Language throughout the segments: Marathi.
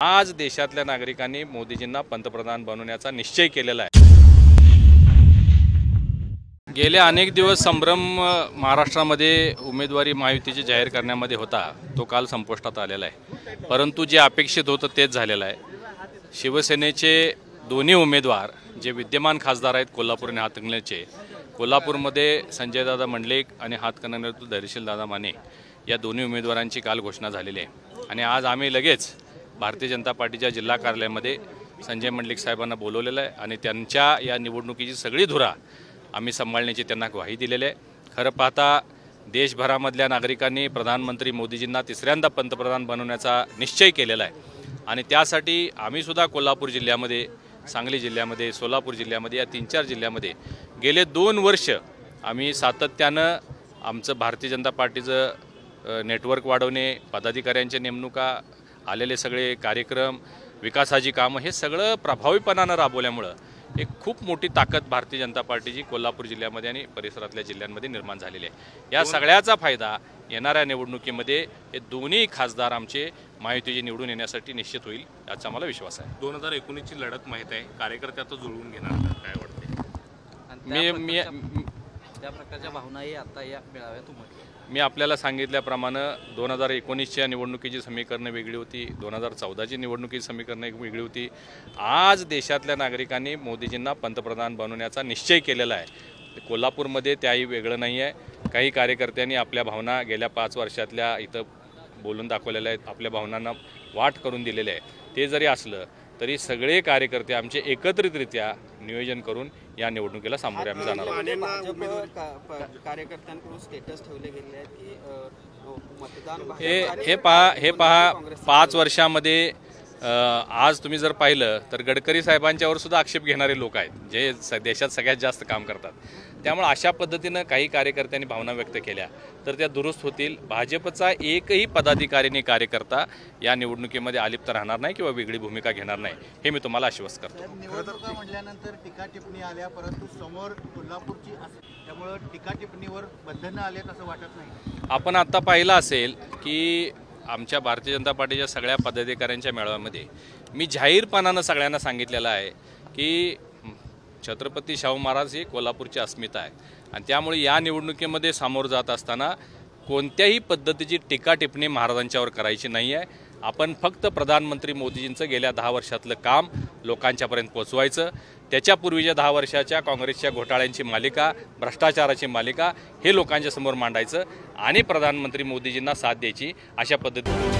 आज देशातल्या नागरिकांनी मोदीजींना पंतप्रधान बनवण्याचा निश्चय केलेला आहे। गेले अनेक दिवस संभ्रम महाराष्ट्रामध्ये उमेदवारी महायुतीची जाहीर करण्यामध्ये होता, तो काल संपुष्टात आलेला आहे। परंतु जे अपेक्षित होतं तेच झालेलं आहे। शिवसेनेचे दोन्ही उमेदवार जे विद्यमान खासदार आहेत कोल्हापूर आणि हातकणंगलेचे, कोल्हापूरमध्ये संजयदादा मंडलिक आणि हातकणंगलेत धैर्यशीलदादा माने या दोन्ही उमेदवारांची काल घोषणा झालेली आहे। आणि आज आम्ही लगेच भारतीय जनता पार्टीच्या जिल्हा कार्यालयामध्ये संजय मंडलिक साहेबांना बोलवलेलं आहे आणि त्यांच्या या निवडणुकीची सगळी धुरा आम्ही सांभाळण्याची त्यांना ग्वाही दिलेली आहे। खरं पाहता देशभरामधल्या नागरिकांनी प्रधानमंत्री मोदीजींना तिसऱ्यांदा पंतप्रधान बनवण्याचा निश्चय केलेला आहे आणि त्यासाठी आम्ही सुद्धा कोल्हापूर जिल्ह्यामध्ये, सांगली जिल्ह्यामध्ये, सोलापूर जिल्ह्यामध्ये या 3-4 जिल्ह्यामध्ये गेले 2 वर्ष आम्ही सातत्यानं आमचं भारतीय जनता पार्टीचं नेटवर्क वाढवणे, पदाधिकाऱ्यांच्या नेमणुका, आलेले सगळे कार्यक्रम, विकासाची कामं हे सगळं प्रभावीपणानं राबवल्यामुळं एक खूप मोठी ताकद भारतीय जनता पार्टीची कोल्हापूर जिल्ह्यामध्ये आणि परिसरातल्या जिल्ह्यांमध्ये निर्माण झालेली आहे। या सगळ्याचा फायदा येणाऱ्या निवडणुकीमध्ये हे दोन्ही खासदार आमचे महायुतीचे निवडून येण्यासाठी निश्चित होईल याचा मला विश्वास आहे। 2019ची लढत माहीत आहे, कार्यकर्ते आता जुळवून घेणार, काय वाटते? मी त्या प्रकारच्या भावनाही आता या मेळाव्यात उमटल्या। मी आपल्याला सांगितल्याप्रमाणे 2019च्या निवडणुकीची समीकरणं वेगळी होती, 2014ची निवडणुकीची समीकरणं वेगळी होती। आज देशातल्या नागरिकांनी मोदीजींना पंतप्रधान बनवण्याचा निश्चय केलेला आहे। कोल्हापूरमध्ये त्याही वेगळं नाही आहे। काही कार्यकर्त्यांनी आपल्या भावना गेल्या 5 वर्षातल्या इथं बोलून दाखवलेल्या आहेत, आपल्या भावनांना वाट करून दिलेले आहे। ते जरी असलं तरी सगळे कार्यकर्ते आमचे एकत्रितरित्या नियोजन करून या निवडणुकीला सामोरे आम्ही जाणार आहोत। कार्यकर्त्यांकडून स्टेटस ठेवले गेले आहेत की मतदान हे पहा 5 वर्षामध्ये आज तुम्ही जर पाहिलं तर गडकरी साहेबांच्यावर सुद्धा आक्षेप घेणारे लोक आहेत जे देशात सगळ्यात जास्त काम करतात। त्यामुळे अशा पद्धतीनं काही कार्यकर्त्यांनी भावना व्यक्त केल्या तर त्या दुरुस्त होतील। भाजपचा एकही पदाधिकारीने कार्यकर्ता या निवडणुकीमध्ये अलिप्त राहणार नाही किंवा वेगळी भूमिका घेणार नाही, हे मी तुम्हाला आश्वस्त करतो। निवडणुका म्हटल्यानंतर टीका टिप्पणी आल्या, परंतु समोर कोल्हापूरची, त्यामुळे टीका टिप्पणीवर बंधनं आलेत असं वाटत नाही। आपण आता पाहिलं असेल की आमच्या भारतीय जनता पार्टीच्या सगळ्या पदाधिकाऱ्यांच्या मेळाव्यामध्ये मी जाहीरपणानं सगळ्यांना सांगितलेलं आहे की छत्रपती शाहू महाराज ही कोल्हापूरची अस्मिता आहे आणि त्यामुळे या निवडणुकीमध्ये सामोरं जात असताना कोणत्याही पद्धतीची टीका टिप्पणी महाराजांच्यावर करायची नाही आहे। आपण फक्त प्रधानमंत्री मोदीजींचं गेल्या 10 वर्षातलं काम लोकांच्यापर्यंत पोचवायचं, त्याच्यापूर्वीच्या 10 वर्षाच्या काँग्रेसच्या घोटाळ्यांची मालिका, भ्रष्टाचाराची मालिका हे लोकांच्या समोर मांडायचं आणि प्रधानमंत्री मोदीजींना साथ द्यायची अशा पद्धतीने।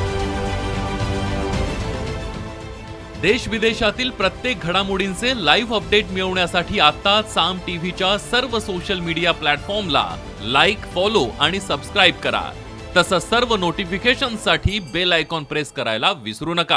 देश विदेशातील प्रत्येक घडामोडींचे लाईव्ह अपडेट मिळवण्यासाठी आता साम टीव्हीच्या सर्व सोशल मीडिया प्लॅटफॉर्मला लाईक, फॉलो आणि सबस्क्राईब करा। तसंच सर्व नोटिफिकेशनसाठी बेल आयकॉन प्रेस करायला विसरू नका।